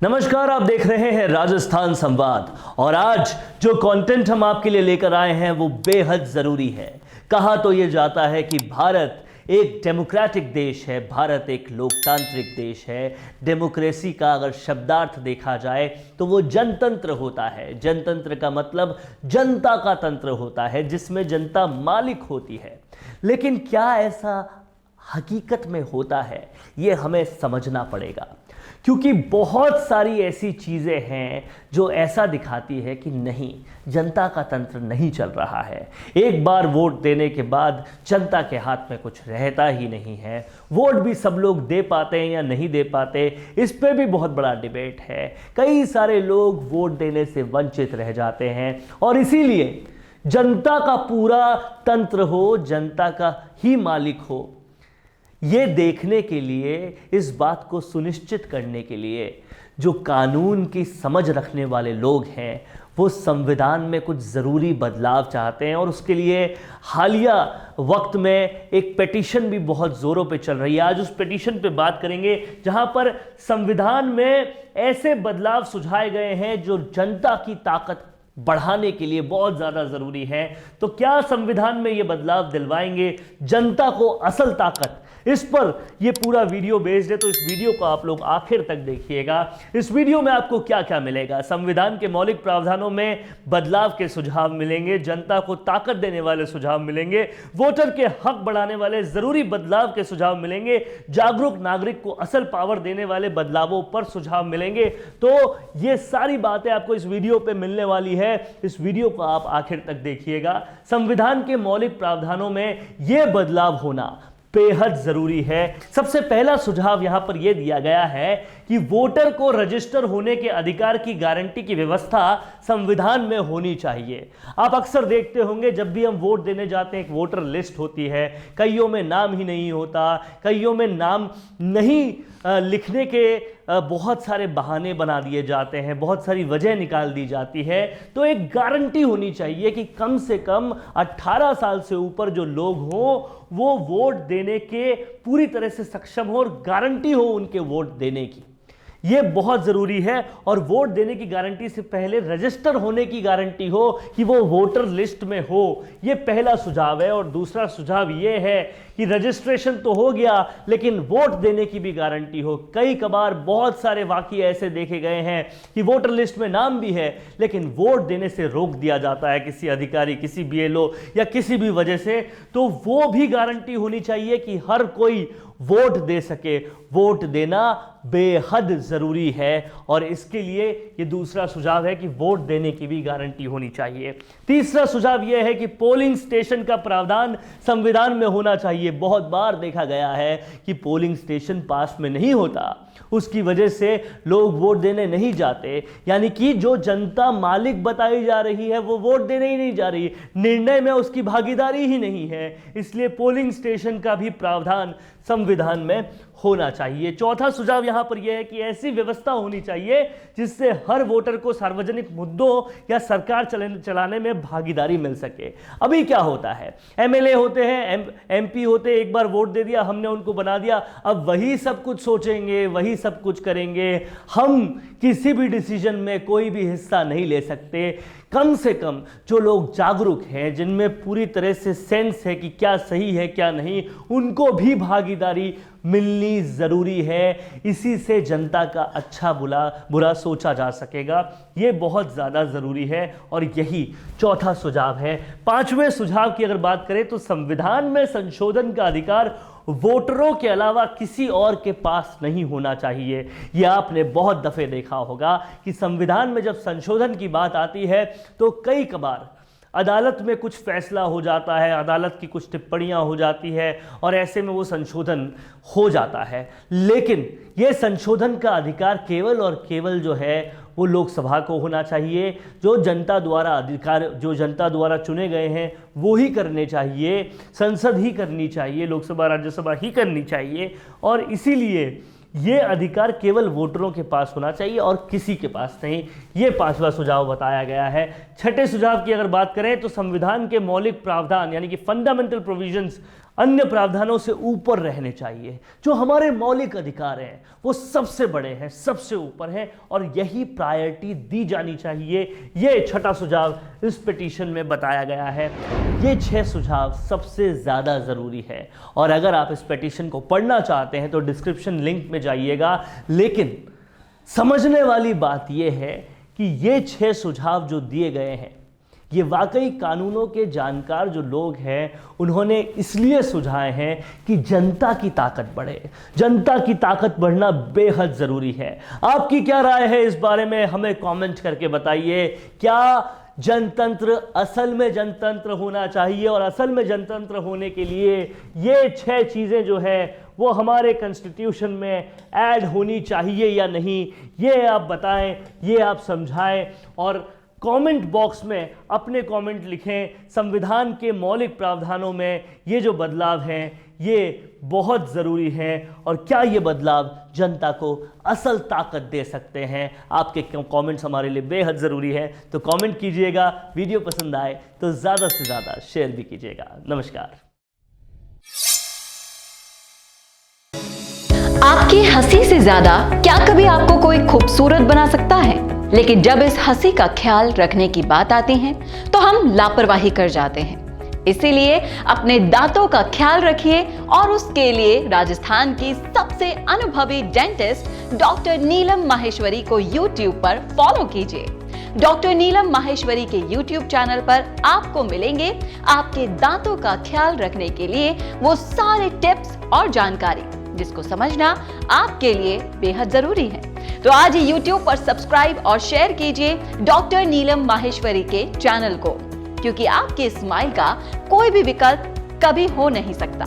नमस्कार, आप देख रहे हैं राजस्थान संवाद और आज जो कंटेंट हम आपके लिए लेकर आए हैं वो बेहद जरूरी है। कहा तो ये जाता है कि भारत एक डेमोक्रेटिक देश है, भारत एक लोकतांत्रिक देश है। डेमोक्रेसी का अगर शब्दार्थ देखा जाए तो वो जनतंत्र होता है। जनतंत्र का मतलब जनता का तंत्र होता है जिसमें जनता मालिक होती है। लेकिन क्या ऐसा हकीकत में होता है, ये हमें समझना पड़ेगा, क्योंकि बहुत सारी ऐसी चीज़ें हैं जो ऐसा दिखाती है कि नहीं, जनता का तंत्र नहीं चल रहा है। एक बार वोट देने के बाद जनता के हाथ में कुछ रहता ही नहीं है। वोट भी सब लोग दे पाते हैं या नहीं दे पाते, इस पे भी बहुत बड़ा डिबेट है। कई सारे लोग वोट देने से वंचित रह जाते हैं और इसीलिए जनता का पूरा तंत्र हो, जनता का ही मालिक हो, ये देखने के लिए, इस बात को सुनिश्चित करने के लिए जो कानून की समझ रखने वाले लोग हैं वो संविधान में कुछ ज़रूरी बदलाव चाहते हैं। और उसके लिए हालिया वक्त में एक पिटीशन भी बहुत ज़ोरों पे चल रही है। आज उस पिटीशन पे बात करेंगे जहां पर संविधान में ऐसे बदलाव सुझाए गए हैं जो जनता की ताकत बढ़ाने के लिए बहुत ज़्यादा ज़रूरी है। तो क्या संविधान में ये बदलाव दिलवाएंगे जनता को असल ताकत? इस पर ये पूरा वीडियो बेस्ड है, तो इस वीडियो को आप लोग आखिर तक देखिएगा। इस वीडियो में आपको क्या क्या मिलेगा? संविधान के मौलिक प्रावधानों में बदलाव के सुझाव मिलेंगे, जनता को ताकत देने वाले सुझाव मिलेंगे, वोटर के हक बढ़ाने वाले जरूरी बदलाव के सुझाव मिलेंगे, जागरूक नागरिक को असल पावर देने वाले बदलावों पर सुझाव मिलेंगे। तो ये सारी बातें आपको इस वीडियो पे मिलने वाली है। इस वीडियो को आप आखिर तक देखिएगा। संविधान के मौलिक प्रावधानों में यह बदलाव होना बेहद जरूरी है। सबसे पहला सुझाव यहां पर यह दिया गया है कि वोटर को रजिस्टर होने के अधिकार की गारंटी की व्यवस्था संविधान में होनी चाहिए। आप अक्सर देखते होंगे जब भी हम वोट देने जाते हैं एक वोटर लिस्ट होती है, कईयों में नाम ही नहीं होता, कईयों में नाम नहीं लिखने के बहुत सारे बहाने बना दिए जाते हैं, बहुत सारी वजह निकाल दी जाती है। तो एक गारंटी होनी चाहिए कि कम से कम 18 साल से ऊपर जो लोग हों वो वोट देने के पूरी तरह से सक्षम हो और गारंटी हो उनके वोट देने की। ये बहुत ज़रूरी है। और वोट देने की गारंटी से पहले रजिस्टर होने की गारंटी हो कि वो वोटर लिस्ट में हो। ये पहला सुझाव है। और दूसरा सुझाव ये है कि रजिस्ट्रेशन तो हो गया लेकिन वोट देने की भी गारंटी हो। कई कबार बहुत सारे वाकये ऐसे देखे गए हैं कि वोटर लिस्ट में नाम भी है लेकिन वोट देने से रोक दिया जाता है किसी अधिकारी, किसी BLO या किसी भी वजह से। तो वो भी गारंटी होनी चाहिए कि हर कोई वोट दे सके। वोट देना बेहद जरूरी है और इसके लिए ये दूसरा सुझाव है कि वोट देने की भी गारंटी होनी चाहिए। तीसरा सुझाव यह है कि पोलिंग स्टेशन का प्रावधान संविधान में होना चाहिए। बहुत बार देखा गया है कि पोलिंग स्टेशन पास में नहीं होता, उसकी वजह से लोग वोट देने नहीं जाते। यानी कि जो जनता मालिक बताई जा रही है वो वोट देने ही नहीं जा रही, निर्णय में उसकी भागीदारी ही नहीं है। इसलिए पोलिंग स्टेशन का भी प्रावधान संविधान में होना चाहिए। चौथा सुझाव यहां पर यह है कि ऐसी व्यवस्था होनी चाहिए जिससे हर वोटर को सार्वजनिक मुद्दों या सरकार चलाने में भागीदारी मिल सके। अभी क्या होता है, MLA होते हैं, MP होते हैं, एक बार वोट दे दिया, हमने उनको बना दिया, अब वही सब कुछ सोचेंगे, वही सब कुछ करेंगे। हम किसी भी डिसीजन में कोई भी हिस्सा नहीं ले सकते। कम से कम जो लोग जागरूक हैं, जिनमें पूरी तरह से सेंस है कि क्या सही है क्या नहीं, उनको भी भागीदारी मिलनी ज़रूरी है। इसी से जनता का अच्छा बुरा सोचा जा सकेगा। ये बहुत ज़्यादा ज़रूरी है और यही चौथा सुझाव है। पांचवें सुझाव की अगर बात करें तो संविधान में संशोधन का अधिकार वोटरों के अलावा किसी और के पास नहीं होना चाहिए। यह आपने बहुत दफे देखा होगा कि संविधान में जब संशोधन की बात आती है तो कई कबार अदालत में कुछ फैसला हो जाता है, अदालत की कुछ टिप्पणियां हो जाती है और ऐसे में वो संशोधन हो जाता है। लेकिन ये संशोधन का अधिकार केवल और केवल जो है वो लोकसभा को होना चाहिए। जो जनता द्वारा चुने गए हैं वो ही करने चाहिए, संसद ही करनी चाहिए, लोकसभा राज्यसभा ही करनी चाहिए। और इसीलिए ये अधिकार केवल वोटरों के पास होना चाहिए और किसी के पास नहीं। ये पांचवा सुझाव बताया गया है। छठे सुझाव की अगर बात करें तो संविधान के मौलिक प्रावधान यानी कि फंडामेंटल प्रोविजंस अन्य प्रावधानों से ऊपर रहने चाहिए। जो हमारे मौलिक अधिकार हैं वो सबसे बड़े हैं, सबसे ऊपर हैं और यही प्रायोरिटी दी जानी चाहिए। ये छठा सुझाव इस पिटीशन में बताया गया है। ये 6 सुझाव सबसे ज़्यादा ज़रूरी है और अगर आप इस पिटीशन को पढ़ना चाहते हैं तो डिस्क्रिप्शन लिंक में जाइएगा। लेकिन समझने वाली बात यह है कि ये 6 सुझाव जो दिए गए हैं ये वाकई कानूनों के जानकार जो लोग हैं उन्होंने इसलिए सुझाए हैं कि जनता की ताकत बढ़े। जनता की ताकत बढ़ना बेहद ज़रूरी है। आपकी क्या राय है इस बारे में हमें कमेंट करके बताइए। क्या जनतंत्र असल में जनतंत्र होना चाहिए और असल में जनतंत्र होने के लिए ये 6 चीज़ें जो है वो हमारे कॉन्स्टिट्यूशन में ऐड होनी चाहिए या नहीं, ये आप बताएं, ये आप समझाएं और कमेंट बॉक्स में अपने कमेंट लिखें। संविधान के मौलिक प्रावधानों में ये जो बदलाव हैं ये बहुत ज़रूरी हैं और क्या ये बदलाव जनता को असल ताकत दे सकते हैं। आपके कमेंट्स हमारे लिए बेहद ज़रूरी है, तो कमेंट कीजिएगा। वीडियो पसंद आए तो ज़्यादा से ज़्यादा शेयर भी कीजिएगा। नमस्कार। आपकी हंसी से ज्यादा क्या कभी आपको कोई खूबसूरत बना सकता है? लेकिन जब इस हंसी का ख्याल रखने की बात आती है तो हम लापरवाही कर जाते हैं। इसीलिए अपने दांतों का ख्याल रखिए और उसके लिए राजस्थान की सबसे अनुभवी डेंटिस्ट डॉक्टर नीलम माहेश्वरी को YouTube पर फॉलो कीजिए। डॉक्टर नीलम माहेश्वरी के YouTube चैनल पर आपको मिलेंगे आपके दांतों का ख्याल रखने के लिए वो सारे टिप्स और जानकारी जिसको समझना आपके लिए बेहद जरूरी है। तो आज ही YouTube पर सब्सक्राइब और शेयर कीजिए डॉक्टर नीलम माहेश्वरी के चैनल को, क्योंकि आपके स्माइल का कोई भी विकल्प कभी हो नहीं सकता।